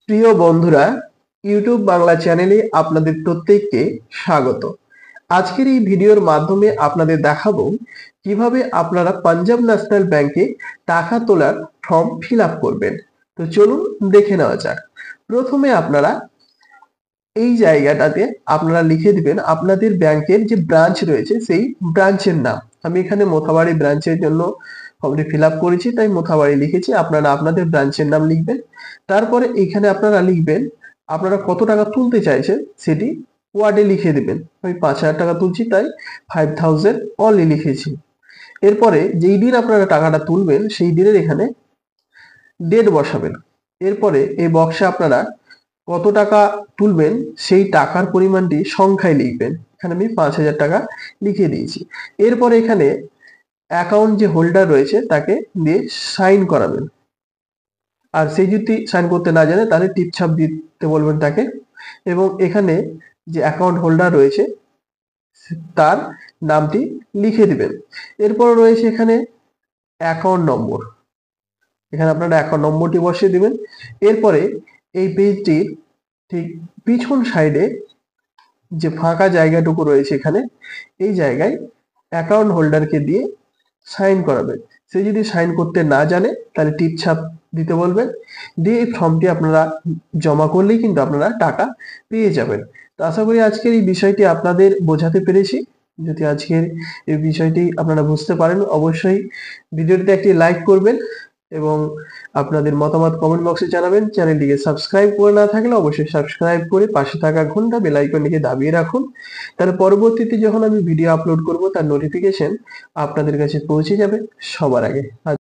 প্রিয় বন্ধুরা, ইউটিউব বাংলা চ্যানেলে আপনাদের প্রত্যেককে স্বাগত। আজকের এই ভিডিওর মাধ্যমে আপনাদের দেখাবো কিভাবে আপনারা পাঞ্জাব ন্যাশনাল ব্যাংকে টাকা তোলার ফর্ম ফিল আপ করবেন। তো চলুন দেখে নেওয়া যাক। প্রথমে আপনারা এই জায়গাটাতে আপনারা লিখে দিবেন আপনাদের ব্যাংকের যে ব্রাঞ্চ রয়েছে সেই ব্রাঞ্চের নাম। আমি এখানে মোথাবাড়ি ব্রাঞ্চের জন্য ফর্মটি ফিল আপ করেছি, তাই মোথাবাড়ি লিখেছি। আপনারা আপনাদের ব্রাঞ্চের নাম লিখবেন। তারপরে এখানে আপনারা লিখবেন আপনারা কত টাকা তুলতে চাইছেন সেটি ওয়ার্ডে লিখে দিবেন। আমি 5,000 টাকা তুলছি, তাই 5,000 অনলি লিখেছি। এরপরে যেই দিন আপনারা টাকাটা তুলবেন সেই দিনের এখানে ডেট বসাবেন। এরপরে এই বক্সে আপনারা কত টাকা তুলবেন সেই টাকার পরিমাণটি সংখ্যায় লিখবেন। এখানে আমি 5,000 টাকা লিখে দিয়েছি। এরপরে এখানে অ্যাকাউন্ট যে হোল্ডার রয়েছে তাকে দিয়ে সাইন করাবেন। আর সে যদি সাইন করতে না জানে তাহলে টিপছাপ দিতে বলবেন তাকে। এবং এখানে যে অ্যাকাউন্ট হোল্ডার রয়েছে তার নামটি লিখে দিবেন। এরপর রয়েছে এখানে অ্যাকাউন্ট নম্বর। এখানে আপনারা অ্যাকাউন্ট নম্বরটি বসিয়ে দিবেন। এরপরে এই পেজটির ঠিক পিছন সাইডে যে ফাঁকা জায়গাটুকু রয়েছে এখানে, এই জায়গায় অ্যাকাউন্ট হোল্ডারকে দিয়ে সাইন করাবেন। সে যদি সাইন করতে না জানে তাহলে টিপছাপ দিতে বলবেন। দিয়ে এই ফর্মটি আপনারা জমা করলেই কিন্তু আপনারা টাকা পেয়ে যাবেন। তো আশা করি আজকের এই বিষয়টি আপনাদের বোঝাতে পেরেছি। যদি আজকের এই বিষয়টি আপনারা বুঝতে পারেন, অবশ্যই ভিডিওটিতে একটি লাইক করবেন এবং আপনাদের মতামত কমেন্ট বক্সে জানাবেন। চ্যানেলটিকে সাবস্ক্রাইব করে না থাকলে অবশ্যই সাবস্ক্রাইব করে পাশে থাকা ঘন্টা বেল আইকনটিকে দাবিয়ে রাখুন। তাহলে পরবর্তীতে যখন আমি ভিডিও আপলোড করব তার নোটিফিকেশন আপনাদের কাছে পৌঁছে যাবে সবার আগে।